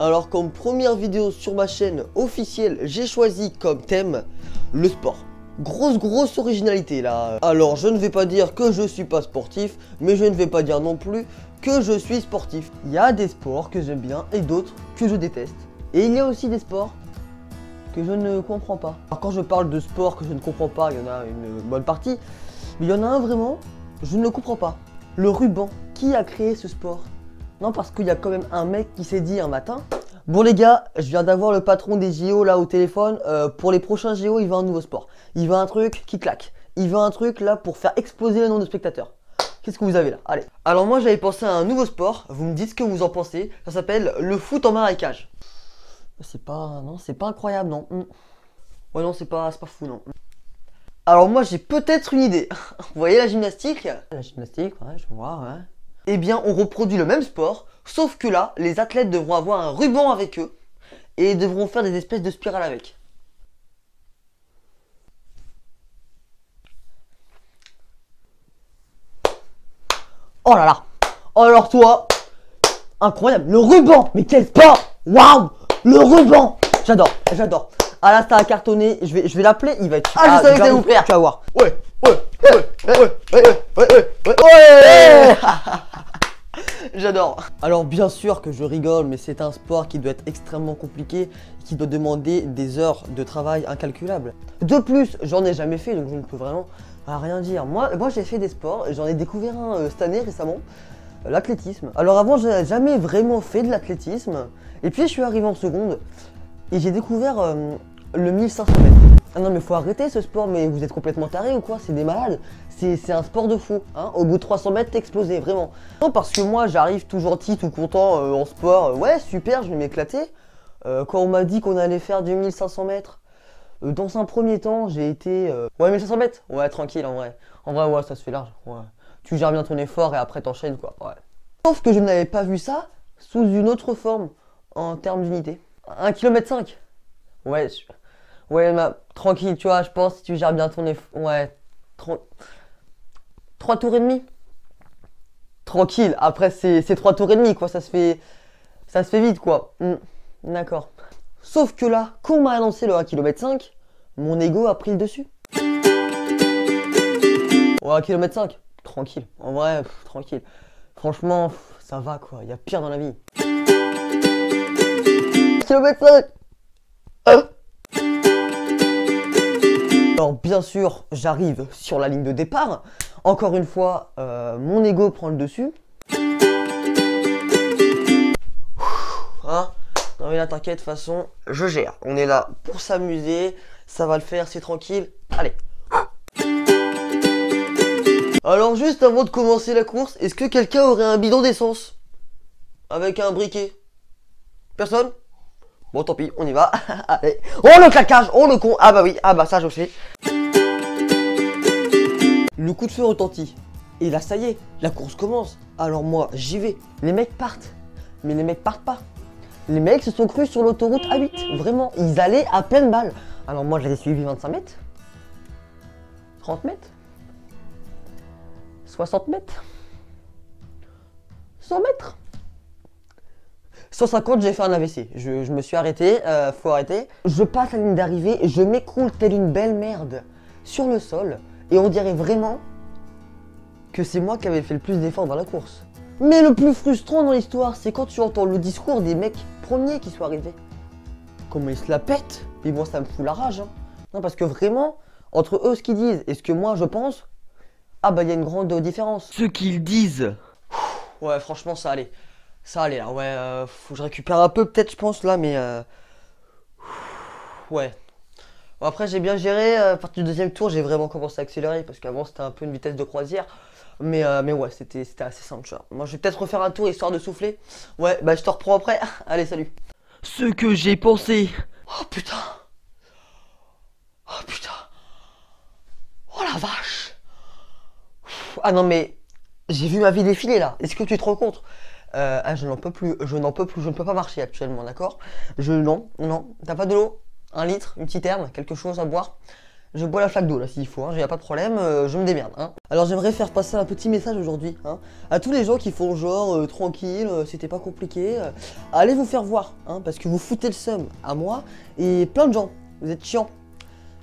Alors comme première vidéo sur ma chaîne officielle, j'ai choisi comme thème le sport. Grosse originalité là. Alors je ne vais pas dire que je suis pas sportif, mais je ne vais pas dire non plus que je suis sportif. Il y a des sports que j'aime bien et d'autres que je déteste. Et il y a aussi des sports que je ne comprends pas. Alors quand je parle de sport que je ne comprends pas, il y en a une bonne partie. Mais il y en a un vraiment, je ne le comprends pas. Le ruban. Qui a créé ce sport? Non, parce qu'il y a quand même un mec qui s'est dit un matin: bon les gars, je viens d'avoir le patron des JO là au téléphone, pour les prochains JO il veut un nouveau sport. Il veut un truc qui claque. Il veut un truc là pour faire exploser le nombre de spectateurs. Qu'est-ce que vous avez là? Allez. Alors moi j'avais pensé à un nouveau sport, vous me dites ce que vous en pensez. Ça s'appelle le foot en marécage. C'est pas... non, c'est pas incroyable, non. Ouais non, c'est pas fou, non. Alors moi j'ai peut-être une idée. Vous voyez la gymnastique? La gymnastique, ouais, je vois, ouais. Eh bien on reproduit le même sport, sauf que là, les athlètes devront avoir un ruban avec eux et devront faire des espèces de spirales avec. Oh là là. Oh alors toi, incroyable, le ruban. Mais quel sport. Waouh. Le ruban. J'adore. Ah là ça a cartonné, je vais l'appeler, il va être... Ah je savais que ça allait vous plaire. Tu vas voir. Ouais. J'adore. Alors bien sûr que je rigole, mais c'est un sport qui doit être extrêmement compliqué, qui doit demander des heures de travail incalculables. De plus, j'en ai jamais fait, donc je ne peux vraiment rien dire. Moi j'ai fait des sports, j'en ai découvert un cette année récemment, l'athlétisme. Alors avant, j'avais jamais vraiment fait de l'athlétisme, et puis je suis arrivé en seconde, et j'ai découvert le 1500 mètres. Ah non mais faut arrêter ce sport, mais vous êtes complètement tarés ou quoi? C'est des malades. C'est un sport de fou, hein. Au bout de 300 mètres, t'es explosé, vraiment. Non, parce que moi, j'arrive tout gentil, tout content en sport. Ouais, super, je vais m'éclater. Quand on m'a dit qu'on allait faire du 1500 mètres, dans un premier temps, j'ai été... Ouais, 1500 mètres. Ouais, tranquille, en vrai. En vrai, ouais, ça se fait large. Ouais. Tu gères bien ton effort et après t'enchaînes, quoi. Ouais. Sauf que je n'avais pas vu ça sous une autre forme, en termes d'unité. 1,5 km. Ouais, super. Ouais, tranquille, tu vois, je pense si tu gères bien ton effort. Ouais, 3 tours et demi. Tranquille, après c'est 3 tours et demi, quoi, ça se fait vite, quoi. D'accord. Sauf que là, quand on m'a annoncé le 1,5 km, mon ego a pris le dessus. Ouais, 1,5 km, tranquille. En vrai, tranquille. Franchement, ça va, quoi, il y a pire dans la vie. 1,5 km. Alors bien sûr, j'arrive sur la ligne de départ. Encore une fois, mon ego prend le dessus. Hein? Non mais là t'inquiète, de toute façon, je gère. On est là pour s'amuser, ça va le faire, c'est tranquille. Allez. Alors juste avant de commencer la course, est-ce que quelqu'un aurait un bidon d'essence? Avec un briquet? Personne? Bon tant pis, on y va. Allez. Oh le claquage, oh le con. Ah bah oui, ah bah ça je sais. Le coup de feu retentit. Et là ça y est, la course commence. Alors moi j'y vais. Les mecs partent. Mais les mecs partent pas. Les mecs se sont crus sur l'autoroute A8. Vraiment, ils allaient à pleine balle. Alors moi je les ai suivis 25 mètres. 30 mètres. 60 mètres. 100 mètres. 150, j'ai fait un AVC. Je me suis arrêté, faut arrêter. Je passe la ligne d'arrivée, je m'écroule telle une belle merde sur le sol. Et on dirait vraiment que c'est moi qui avais fait le plus d'efforts dans la course. Mais le plus frustrant dans l'histoire, c'est quand tu entends le discours des mecs premiers qui sont arrivés. Comment ils se la pètent. Et moi ça me fout la rage. Hein. Non, parce que vraiment, entre eux ce qu'ils disent et ce que moi je pense, ah bah il y a une grande différence. Ce qu'ils disent. Ouais, franchement ça allait. Ça allait là, ouais, faut que je récupère un peu peut-être je pense là, mais ouais. Bon, après j'ai bien géré, à partir du deuxième tour j'ai vraiment commencé à accélérer parce qu'avant c'était un peu une vitesse de croisière. Mais ouais, c'était assez simple, tu vois. Moi je vais peut-être refaire un tour histoire de souffler. Ouais, bah je te reprends après, allez salut. Ce que j'ai pensé. Oh putain. Oh putain. Oh la vache. Ah non mais, j'ai vu ma vie défiler là, est-ce que tu te rends compte? Ah je n'en peux plus, je ne peux pas marcher actuellement, d'accord? Non, t'as pas de l'eau? Un litre, une petite herbe, quelque chose à boire? Je bois la flaque d'eau là s'il faut, hein, y a pas de problème, je me démerde. Hein. Alors j'aimerais faire passer un petit message aujourd'hui hein, à tous les gens qui font genre tranquille, c'était pas compliqué. Allez vous faire voir, hein, parce que vous foutez le seum à moi et plein de gens. Vous êtes chiants.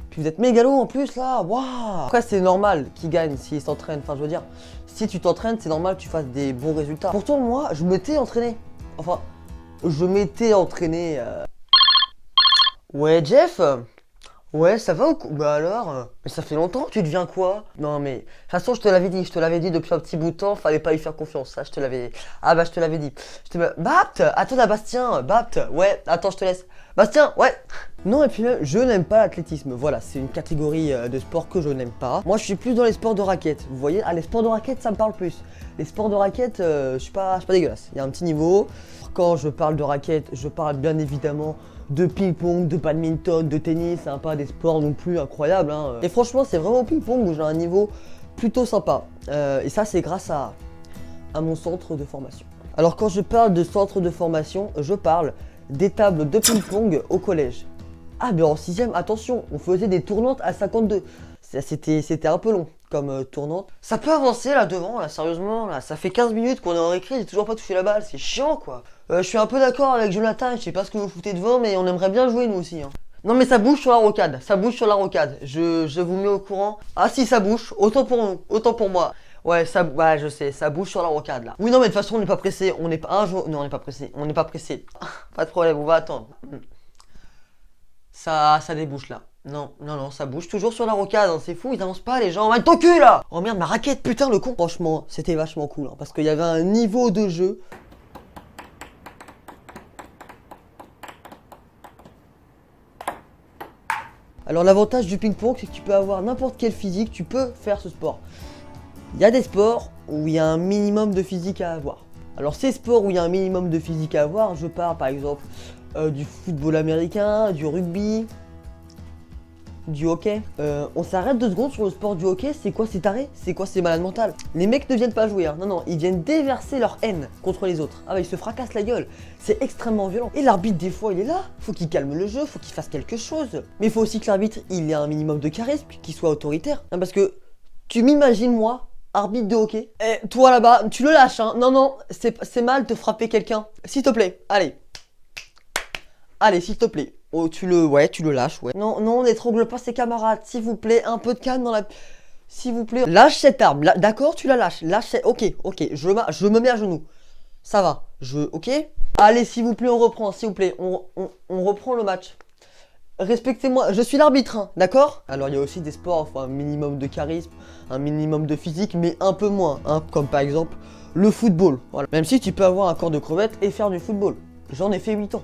Puis vous êtes mégalo en plus là, waouh. Après c'est normal qu'ils gagnent s'ils s'entraînent, enfin je veux dire, si tu t'entraînes c'est normal que tu fasses des bons résultats. Pourtant moi je m'étais entraîné, enfin je m'étais entraîné. Ouais Jeff. Ouais, ça va ou quoi? Bah alors, mais ça fait longtemps, tu deviens quoi? Non mais, de toute façon je te l'avais dit depuis un petit bout de temps, fallait pas lui faire confiance, ça je te l'avais... Ah bah je te l'avais dit. Bapt, attends là Bastien, Bapt, ouais, attends je te laisse. Bastien, ouais. Non et puis même, je n'aime pas l'athlétisme, voilà, c'est une catégorie de sport que je n'aime pas. Moi je suis plus dans les sports de raquettes, vous voyez, ah les sports de raquettes ça me parle plus. Les sports de raquettes, je suis pas dégueulasse, il y a un petit niveau. Quand je parle de raquettes, je parle bien évidemment de ping-pong, de badminton, de tennis, c'est pas des sports non plus incroyables hein. Et franchement c'est vraiment au ping-pong où j'ai un niveau plutôt sympa et ça c'est grâce à mon centre de formation. Alors quand je parle de centre de formation, je parle des tables de ping-pong au collège. Ah ben en 6ème, attention, on faisait des tournantes à 52. C'était un peu long comme tournante. Ça peut avancer là devant, là sérieusement, là ça fait 15 minutes qu'on est en récré, j'ai toujours pas touché la balle, c'est chiant quoi. Je suis un peu d'accord avec Jonathan, je sais pas ce que vous foutez devant, mais on aimerait bien jouer nous aussi. Hein. Non mais ça bouge sur la rocade, ça bouge sur la rocade, je vous mets au courant. Ah si ça bouge, autant pour nous, autant pour moi. Ouais, ouais, je sais, ça bouge sur la rocade là. Oui non mais de toute façon on n'est pas pressé, on n'est pas un jour... Non on n'est pas pressé, on n'est pas pressé. Pas de problème, on va attendre. Ça débouche là. Non, non, non, ça bouge toujours sur la rocade, hein, c'est fou, ils avancent pas les gens. Ah, ton cul là! Oh merde, ma raquette, putain le con! Franchement, c'était vachement cool, hein, parce qu'il y avait un niveau de jeu. Alors l'avantage du ping-pong, c'est que tu peux avoir n'importe quel physique, tu peux faire ce sport. Il y a des sports où il y a un minimum de physique à avoir. Alors ces sports où il y a un minimum de physique à avoir, je parle par exemple du football américain, du rugby, du hockey. On s'arrête 2 secondes sur le sport du hockey, c'est quoi ces tarés? C'est quoi ces malades mentales? Les mecs ne viennent pas jouer, hein. Non, non, ils viennent déverser leur haine contre les autres. Ah bah ils se fracassent la gueule, c'est extrêmement violent. Et l'arbitre des fois il est là, faut qu'il calme le jeu, faut qu'il fasse quelque chose. Mais il faut aussi que l'arbitre il ait un minimum de charisme, qu'il soit autoritaire. Hein, parce que tu m'imagines moi, arbitre de hockey, et toi là-bas, tu le lâches hein. Non, non, c'est mal de frapper quelqu'un. S'il te plaît, allez. Allez, s'il te plaît. Oh, tu le lâches, ouais. Non, non, n'étrangle pas ses camarades, s'il vous plaît, un peu de calme dans la... S'il vous plaît. Lâche cette arme, d'accord, tu la lâches. Lâche cette... Ok, ok, je me mets à genoux. Ça va, ok. Allez, s'il vous plaît, on reprend, s'il vous plaît. On reprend le match. Respectez-moi, je suis l'arbitre, hein, d'accord? Alors, il y a aussi des sports, enfin, un minimum de charisme, un minimum de physique, mais un peu moins, hein, comme par exemple le football. Voilà. Même si tu peux avoir un corps de crevette et faire du football. J'en ai fait 8 ans.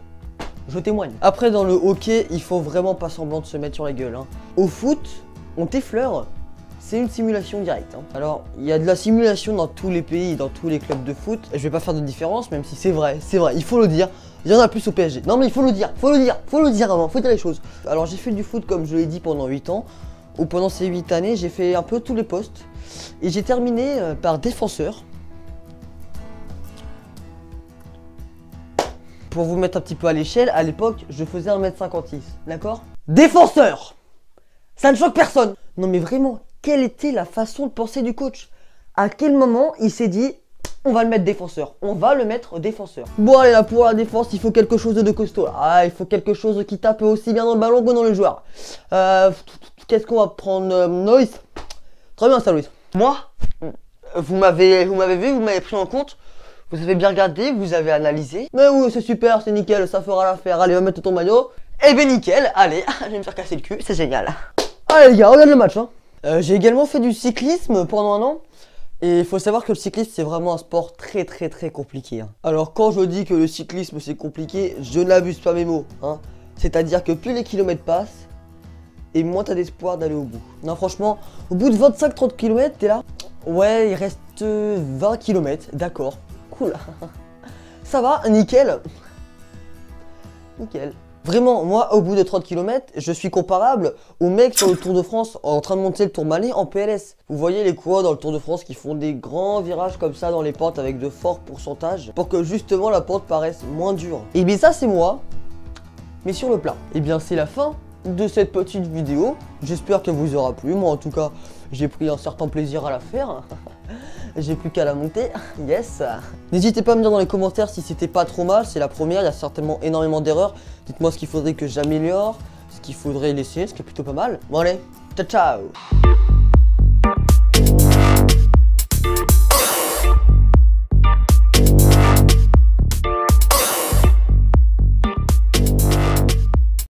Je témoigne. Après dans le hockey, il faut vraiment pas semblant de se mettre sur la gueule. Hein. Au foot, on t'effleure, c'est une simulation directe. Hein. Alors, il y a de la simulation dans tous les pays, dans tous les clubs de foot. Je vais pas faire de différence, même si c'est vrai, il faut le dire. Il y en a plus au PSG. Non mais il faut le dire, faut le dire avant, faut dire les choses. Alors j'ai fait du foot comme je l'ai dit pendant 8 ans. Ou pendant ces 8 années, j'ai fait un peu tous les postes. Et j'ai terminé par défenseur. Pour vous mettre un petit peu à l'échelle, à l'époque, je faisais 1m56, d'accord? Défenseur! Ça ne choque personne! Non mais vraiment, quelle était la façon de penser du coach? À quel moment il s'est dit, on va le mettre défenseur, on va le mettre défenseur. Bon allez là, pour la défense, il faut quelque chose de costaud. Ah, il faut quelque chose qui tape aussi bien dans le ballon que dans le joueur. Qu'est-ce qu'on va prendre? Loïs? Très bien ça, Loïs. Moi, vous m'avez vu, vous m'avez pris en compte. Vous avez bien regardé, vous avez analysé. Mais oui, c'est super, c'est nickel, ça fera l'affaire. Allez, va mettre ton maillot. Eh ben nickel, allez, je vais me faire casser le cul, c'est génial. Allez les gars, regarde le match. Hein. J'ai également fait du cyclisme pendant 1 an. Et il faut savoir que le cyclisme, c'est vraiment un sport très compliqué. Hein. Alors quand je dis que le cyclisme, c'est compliqué, je n'abuse pas mes mots. Hein. C'est-à-dire que plus les kilomètres passent, et moins t'as d'espoir d'aller au bout. Non, franchement, au bout de 25-30 km, t'es là. Ouais, il reste 20 km, d'accord. Cool. Ça va, nickel. Nickel. Vraiment, moi, au bout de 30 km, je suis comparable aux mecs sur le Tour de France en train de monter le Tourmalet en PLS. Vous voyez les coureurs dans le Tour de France qui font des grands virages comme ça dans les pentes avec de forts pourcentages pour que justement la pente paraisse moins dure. Et bien ça, c'est moi, mais sur le plat. Et bien c'est la fin de cette petite vidéo. J'espère qu'elle vous aura plu. Moi en tout cas, j'ai pris un certain plaisir à la faire. J'ai plus qu'à la monter, yes. N'hésitez pas à me dire dans les commentaires si c'était pas trop mal. C'est la première, il y a certainement énormément d'erreurs. Dites-moi ce qu'il faudrait que j'améliore, ce qu'il faudrait laisser, ce qui est plutôt pas mal. Bon allez, ciao ciao.